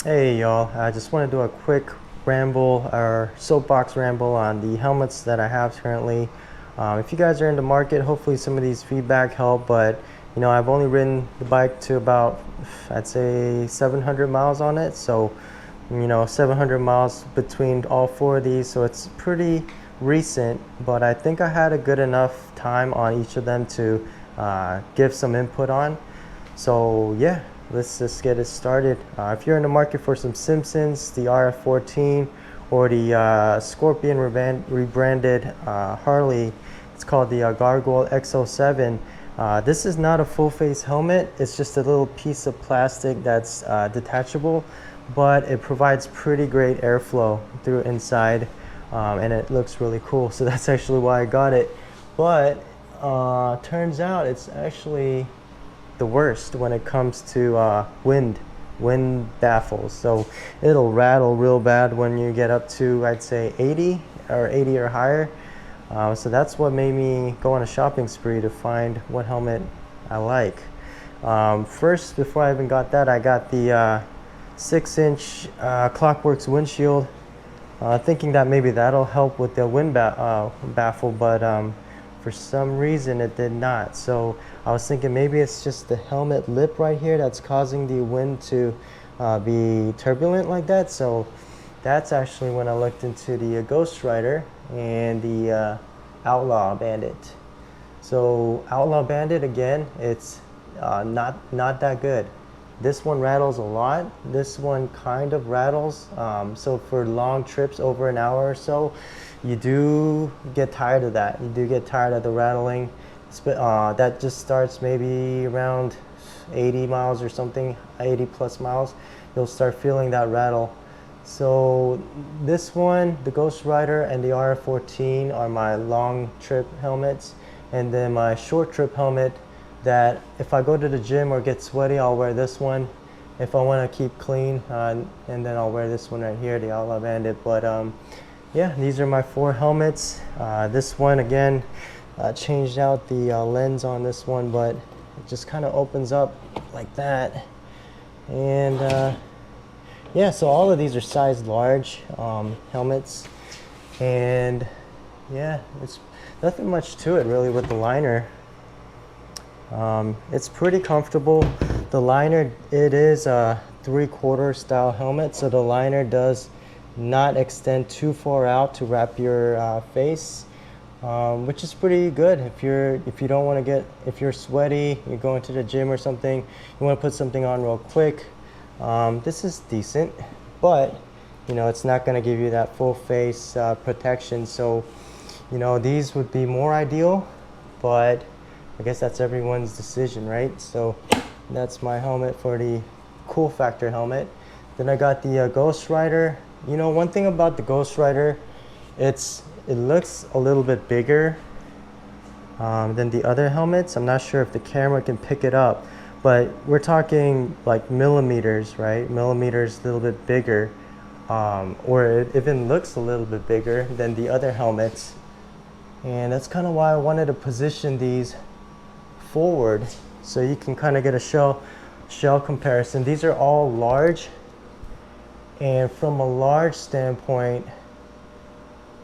Hey y'all, I just want to do a quick ramble or soapbox ramble on the helmets that I have currently. If you guys are in the market, hopefully some of these feedback help, but I've only ridden the bike to about, I'd say 700 miles on it. So 700 miles between all four of these, so it's pretty recent, but I think I had a good enough time on each of them to give some input on. So yeah, let's just get it started. If you're in the market for some Simpsons, the RF-14 or the Scorpion rebranded Harley, it's called the Gargoyle X07. This is not a full face helmet, it's just a little piece of plastic that's detachable, but it provides pretty great airflow through inside, and it looks really cool. So that's actually why I got it. But turns out it's actually the worst when it comes to wind baffles. So it'll rattle real bad when you get up to, I'd say 80 or higher. So that's what made me go on a shopping spree to find what helmet I like. First, before I even got that, I got the 6-inch Clockworks windshield, thinking that maybe that'll help with the wind baffle, but for some reason it did not. So I was thinking maybe it's just the helmet lip right here that's causing the wind to be turbulent like that. So that's actually when I looked into the Ghost Rider and the Outlaw Bandit. So Outlaw Bandit, again, it's not that good. This one rattles a lot. This one kind of rattles. So for long trips over an hour or so, you do get tired of that. You do get tired of the rattling. That just starts maybe around 80 miles or something, 80 plus miles. You'll start feeling that rattle. So this one, the Ghost Rider and the RF-14 are my long trip helmets. And then my short trip helmet, that if I go to the gym or get sweaty, I'll wear this one. If I want to keep clean, and then I'll wear this one right here, the Outlaw Bandit. But yeah, these are my four helmets. This one, again, changed out the lens on this one, but it just kind of opens up like that. And yeah, so all of these are size large helmets. And yeah, it's nothing much to it really with the liner. It's pretty comfortable. The liner, it is a 3/4 style helmet, so the liner does not extend too far out to wrap your face, which is pretty good if you don't want to get, if you're sweaty, you're going to the gym or something, you want to put something on real quick. This is decent, but it's not going to give you that full face protection. So these would be more ideal, but I guess that's everyone's decision, right? So that's my helmet for the cool factor helmet. Then I got the Ghost Rider. One thing about the Ghost Rider, it looks a little bit bigger than the other helmets. I'm not sure if the camera can pick it up, but we're talking like millimeters, right? Millimeters, a little bit bigger, or it even looks a little bit bigger than the other helmets. And that's kind of why I wanted to position these forward, so you can kind of get a shell comparison. These are all large, and from a large standpoint,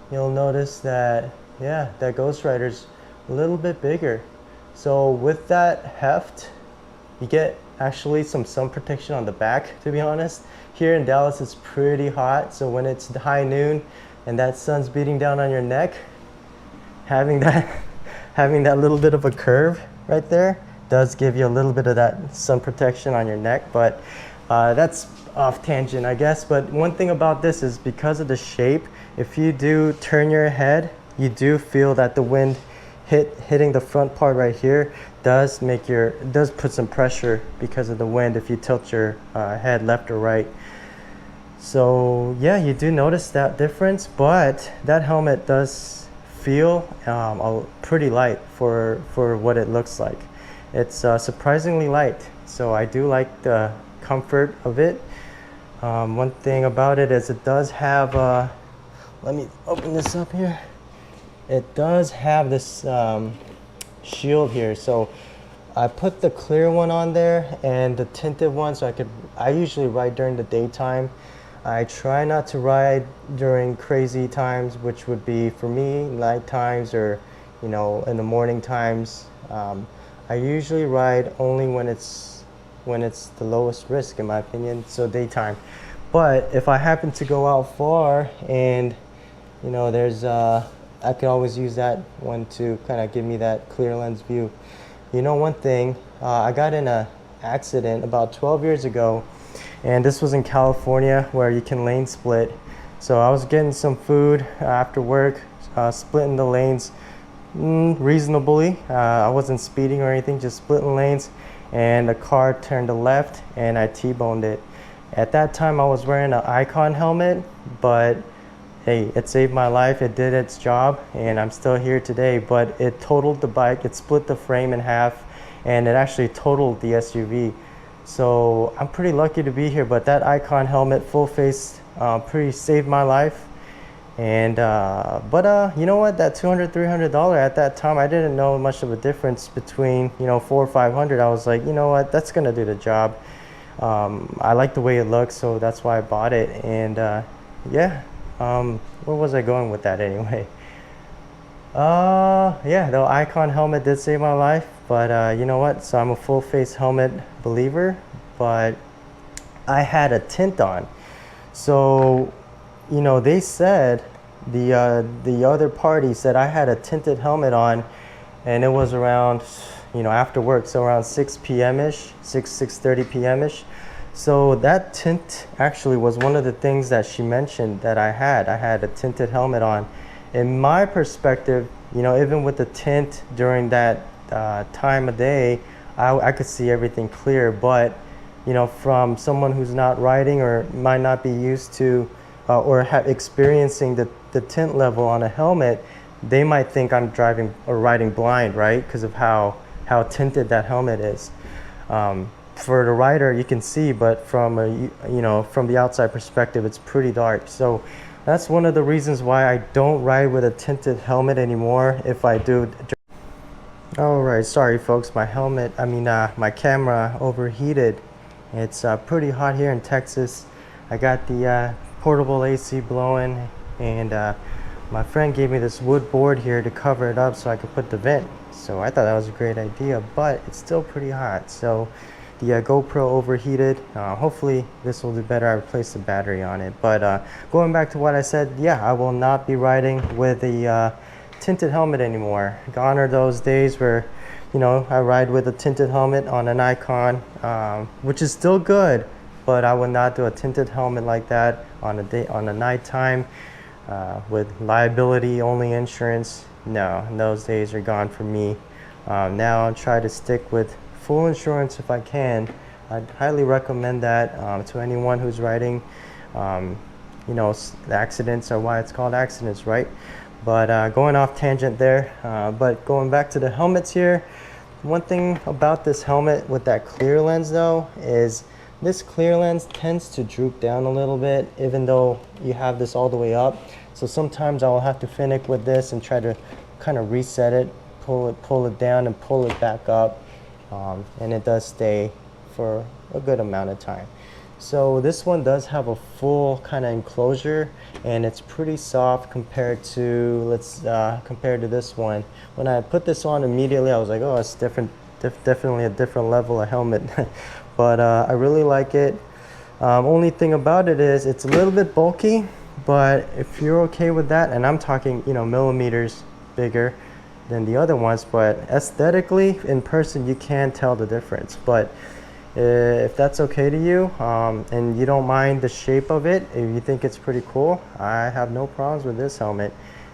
you'll notice that, yeah, that Ghost Rider's a little bit bigger. So with that heft, you get actually some sun protection on the back, to be honest. Here in Dallas, it's pretty hot, so when it's high noon and that sun's beating down on your neck, having that little bit of a curve right there does give you a little bit of that sun protection on your neck. But that's off tangent, I guess. But one thing about this is, because of the shape, if you do turn your head, you do feel that the wind hitting the front part right here does put some pressure because of the wind if you tilt your head left or right. So yeah, you do notice that difference, but that helmet does feel pretty light for what it looks like. It's surprisingly light, so I do like the comfort of it. One thing about it is it does have, let me open this up here. It does have this shield here, so I put the clear one on there and the tinted one so I usually ride during the daytime. I try not to ride during crazy times, which would be for me night times or in the morning times. I usually ride only when it's the lowest risk, in my opinion, so daytime. But if I happen to go out far and there's I can always use that one to kind of give me that clear lens view. One thing, I got in an accident about 12 years ago, and this was in California where you can lane split. So I was getting some food after work, splitting the lanes reasonably. I wasn't speeding or anything, just splitting lanes, and the car turned to left and I T-boned it. At that time I was wearing an Icon helmet, but hey, it saved my life, it did its job, and I'm still here today. But it totaled the bike, it split the frame in half, and it actually totaled the SUV. So I'm pretty lucky to be here, but that Icon helmet, full face, pretty saved my life. And you know what, that $200-300 at that time, I didn't know much of a difference between $400 or $500. I was like, you know what, that's gonna do the job. I like the way it looks, so that's why I bought it. And yeah, where was I going with that anyway? Yeah, the Icon helmet did save my life, but you know what, so I'm a full face helmet believer, but I had a tint on. So they said, the other party said I had a tinted helmet on, and it was around after work, so around 6 p.m. ish, 6:30 p.m. ish. So that tint actually was one of the things that she mentioned that I had a tinted helmet on. In my perspective, even with the tint during that time of day, I could see everything clear. But from someone who's not riding or might not be used to or experiencing the tint level on a helmet, they might think I'm driving or riding blind, right? Because of how tinted that helmet is. For the rider, you can see, but from from the outside perspective, it's pretty dark. So that's one of the reasons why I don't ride with a tinted helmet anymore. If I do. All right, sorry folks, my camera overheated. It's pretty hot here in Texas. I got the portable AC blowing, and my friend gave me this wood board here to cover it up so I could put the vent. So I thought that was a great idea, but it's still pretty hot. So the GoPro overheated. Hopefully this will do better. I replaced the battery on it. But going back to what I said, yeah, I will not be riding with a tinted helmet anymore. Gone are those days where I ride with a tinted helmet on an Icon, which is still good, but I would not do a tinted helmet like that on a nighttime with liability only insurance. No, those days are gone for me. Now I'll try to stick with full insurance if I can. I'd highly recommend that to anyone who's riding. Accidents are why it's called accidents, right? But going off tangent there, but going back to the helmets here, one thing about this helmet with that clear lens though is this clear lens tends to droop down a little bit even though you have this all the way up. So sometimes I'll have to finick with this and try to kind of reset it, pull it down and pull it back up. And it does stay for a good amount of time. So this one does have a full kind of enclosure, and it's pretty soft compared to compared to this one. When I put this on immediately, I was like, oh, it's different, definitely a different level of helmet. But I really like it. Only thing about it is it's a little bit bulky, but if you're okay with that, and I'm talking millimeters bigger than the other ones, but aesthetically in person you can tell the difference. But if that's okay to you, and you don't mind the shape of it, if you think it's pretty cool, I have no problems with this helmet.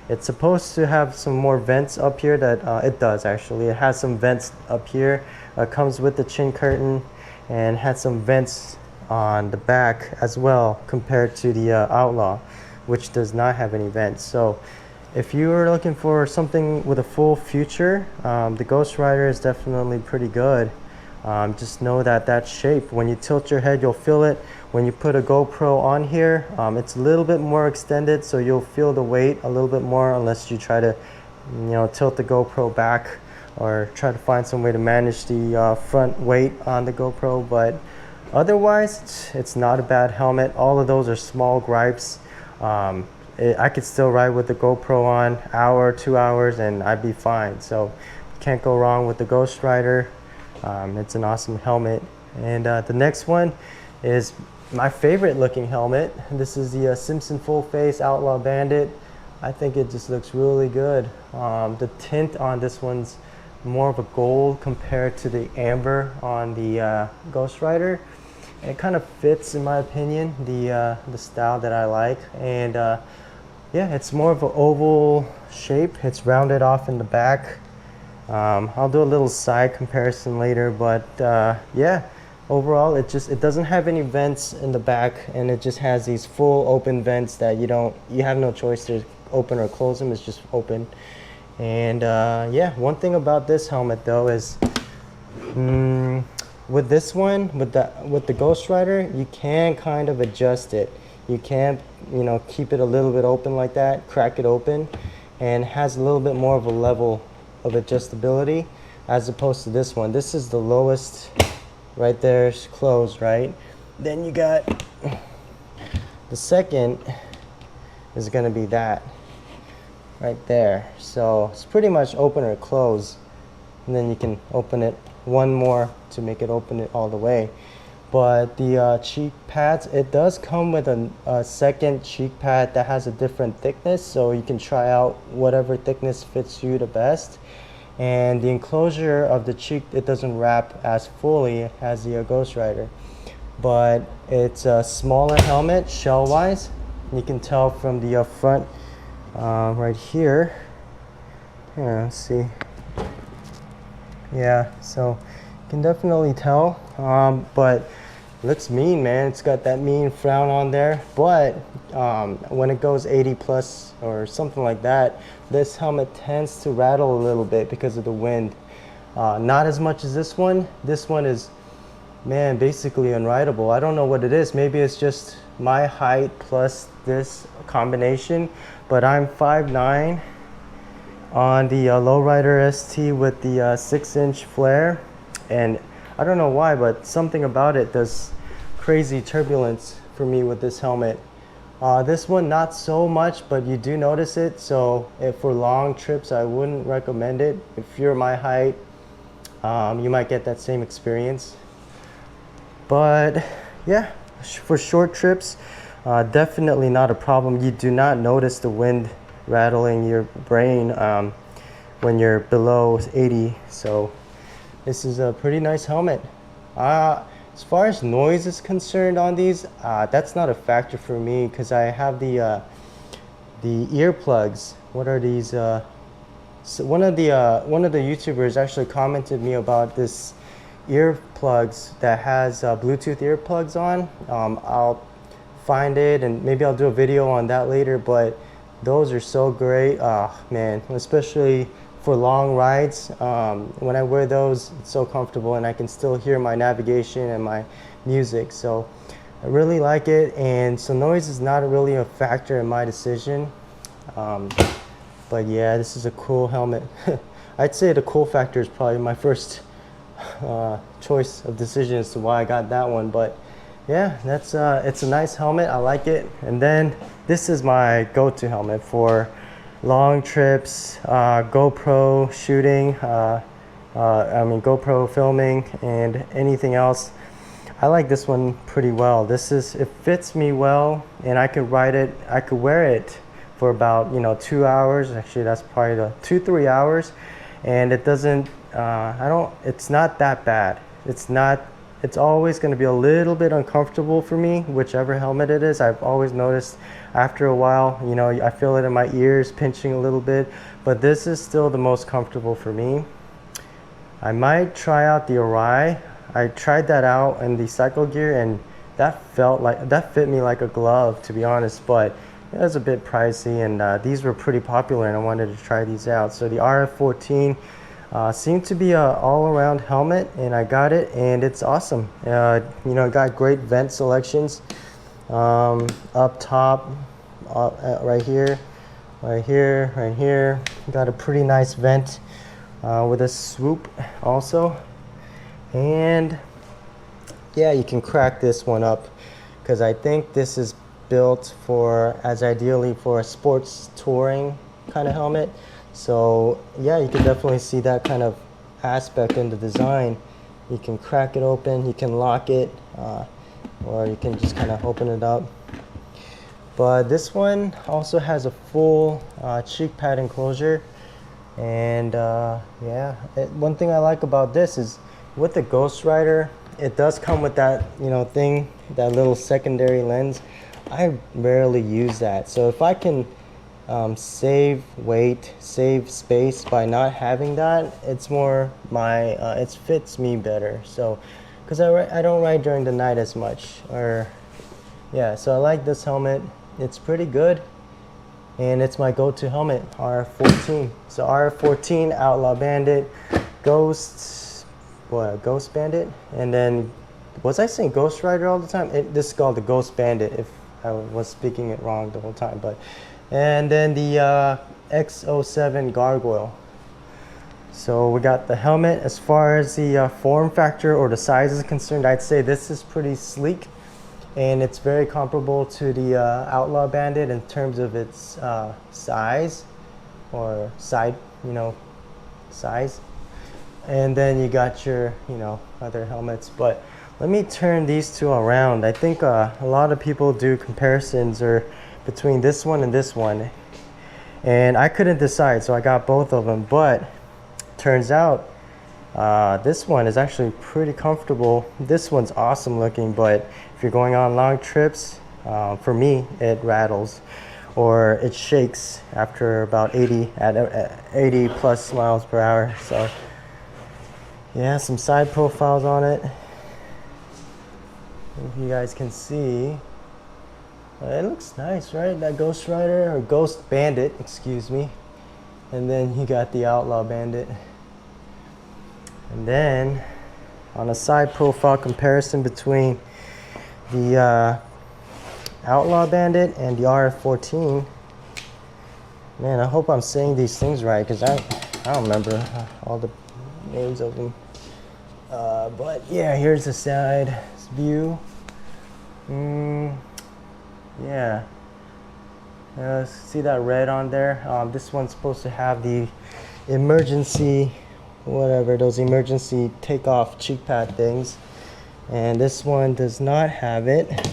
It's supposed to have some more vents up here. That it does actually. It has some vents up here. Comes with the chin curtain, and had some vents on the back as well compared to the Outlaw, which does not have any vents. So if you are looking for something with a full future, the Ghost Rider is definitely pretty good. Just know that shape, when you tilt your head, you'll feel it. When you put a GoPro on here, it's a little bit more extended, so you'll feel the weight a little bit more unless you try to tilt the GoPro back or try to find some way to manage the front weight on the GoPro, but otherwise it's not a bad helmet. All of those are small gripes. I could still ride with the GoPro on hour, 2 hours, and I'd be fine. So can't go wrong with the Ghost Rider. It's an awesome helmet. And the next one is my favorite looking helmet. This is the Simpson full face Outlaw Bandit. I think it just looks really good. The tint on this one's more of a gold compared to the amber on the Ghost Rider. It kind of fits, in my opinion, the style that I like. And yeah, it's more of an oval shape. It's rounded off in the back. I'll do a little side comparison later, but yeah, overall it doesn't have any vents in the back, and it just has these full open vents that you have no choice to open or close them. It's just open. And yeah, one thing about this helmet though is with this one, with the Ghost Rider, you can kind of adjust it. You can, keep it a little bit open like that, crack it open, and it has a little bit more of a level of adjustability as opposed to this one. This is the lowest right there, it's closed, right? Then you got the second is going to be that right there. So it's pretty much open or close, and then you can open it one more to make it open it all the way. But the cheek pads, it does come with a second cheek pad that has a different thickness, so you can try out whatever thickness fits you the best. And the enclosure of the cheek, it doesn't wrap as fully as the Ghost Rider, but it's a smaller helmet shell wise. You can tell from the front right here. Yeah, let's see. Yeah, so you can definitely tell, but it looks mean, man. It's got that mean frown on there, but when it goes 80 plus or something like that, this helmet tends to rattle a little bit because of the wind. Not as much as this one. This one is, man, basically unrideable. I don't know what it is. Maybe it's just my height plus this combination, but I'm 5'9" on the Lowrider ST with the 6-inch flare, and I don't know why, but something about it does crazy turbulence for me with this helmet. This one not so much, but you do notice it. So if for long trips, I wouldn't recommend it. If you're my height, you might get that same experience. But yeah, for short trips, definitely not a problem. You do not notice the wind rattling your brain when you're below 80. So this is a pretty nice helmet. As far as noise is concerned on these, that's not a factor for me because I have the earplugs. What are these? So one of the YouTubers actually commented me about this earplugs that has Bluetooth earplugs on. I'll find it and maybe I'll do a video on that later, but those are so great. Man, especially for long rides, when I wear those, it's so comfortable and I can still hear my navigation and my music. So I really like it, and so noise is not really a factor in my decision. But yeah, this is a cool helmet. I'd say the cool factor is probably my first choice of decision as to why I got that one. But yeah, that's it's a nice helmet. I like it. And then this is my go-to helmet for long trips, GoPro shooting, GoPro filming, and anything else. I like this one pretty well. It fits me well, and I could ride it. I could wear it for about 2 hours. Actually, that's probably 2-3 hours, and it doesn't. It's not that bad. It's always going to be a little bit uncomfortable for me, whichever helmet it is. I've always noticed after a while, I feel it in my ears pinching a little bit, but this is still the most comfortable for me. I might try out the Arai. I tried that out in the cycle gear, and that fit me like a glove, to be honest, but it was a bit pricey, and these were pretty popular, and I wanted to try these out. So the RF-14 seemed to be an all-around helmet, and I got it, and it's awesome. It got great vent selections up top, right here, got a pretty nice vent with a swoop also. And yeah, you can crack this one up because I think this is built for, as ideally for a sports touring kind of helmet. So yeah, you can definitely see that kind of aspect in the design. You can crack it open, you can lock it, or you can just kind of open it up. But this one also has a full cheek pad enclosure. And yeah, one thing I like about this is with the Ghost Rider, it does come with that, you know, thing, that little secondary lens. I rarely use that. So if I can save weight, save space by not having that, it's more my, it fits me better. So, because I don't ride during the night as much, or yeah, so I like this helmet. It's pretty good. And it's my go-to helmet, RF-14. So RF-14, Outlaw Bandit, Ghost Bandit, and then, was I saying Ghost Rider all the time? This is called the Ghost Bandit, if I was speaking it wrong the whole time. But, and then the X07 Gargoyle. So we got the helmet. As far as the form factor or the size is concerned, I'd say this is pretty sleek. And it's very comparable to the Outlaw Bandit in terms of its size or side, you know, size. And then you got your, you know, other helmets. But let me turn these two around. I think a lot of people do comparisons or between this one and this one. And I couldn't decide, so I got both of them. But turns out this one is actually pretty comfortable. This one's awesome looking, but if you're going on long trips, for me, it rattles or it shakes after about 80 plus miles per hour. So yeah, some side profiles on it. If you guys can see, it looks nice, right? That Ghost Rider or Ghost Bandit, excuse me. And then you got the Outlaw Bandit. And then on a side profile comparison between the Outlaw Bandit and the RF-14, man, I hope I'm saying these things right because I don't remember all the names of them. But yeah, here's the side view. Yeah. See that red on there? This one's supposed to have the emergency, whatever, those emergency takeoff cheek pad things. And this one does not have it.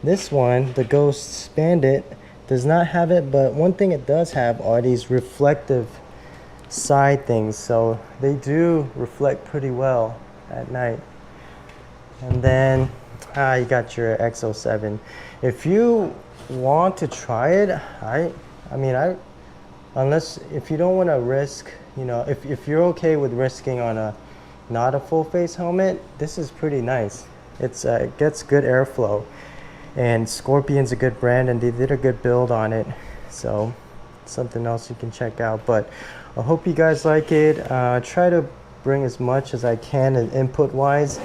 This one, the Ghost Bandit, does not have it, but one thing it does have are these reflective side things. So they do reflect pretty well at night. And then you got your X07. If you want to try it, unless if you don't want to risk, you know, if you're okay with risking on not a full face helmet, this is pretty nice. It gets good airflow, and Scorpion's a good brand and they did a good build on it, so something else you can check out. But I hope you guys like it. Try to bring as much as I can input wise.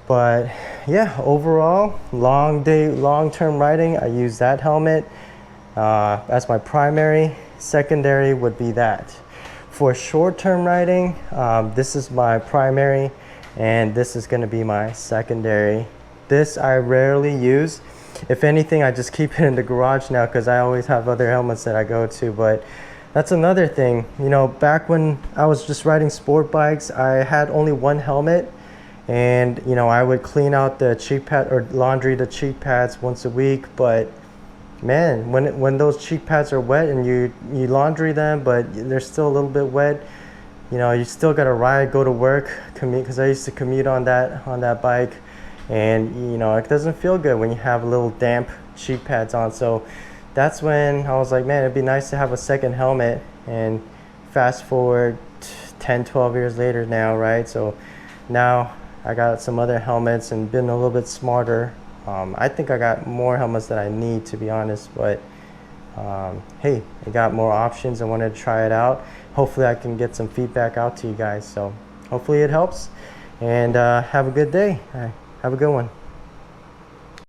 But yeah, overall, long-term riding, I use that helmet as my primary. Secondary would be that. For short-term riding, this is my primary, and this is going to be my secondary. This I rarely use. If anything, I just keep it in the garage now because I always have other helmets that I go to. But that's another thing. You know, back when I was just riding sport bikes, I had only one helmet. And you know, I would clean out the cheek pad or laundry the cheek pads once a week. But man, when those cheek pads are wet and you laundry them, but they're still a little bit wet, you know, you still gotta ride, go to work, commute. Because I used to commute on that bike, and you know, it doesn't feel good when you have little damp cheek pads on. So that's when I was like, man, it'd be nice to have a second helmet. And fast forward 10-12 years later now, right? So now I got some other helmets and been a little bit smarter. I think I got more helmets than I need, to be honest, but hey, I got more options. I wanted to try it out. Hopefully I can get some feedback out to you guys. So hopefully it helps, and have a good day. Have a good one.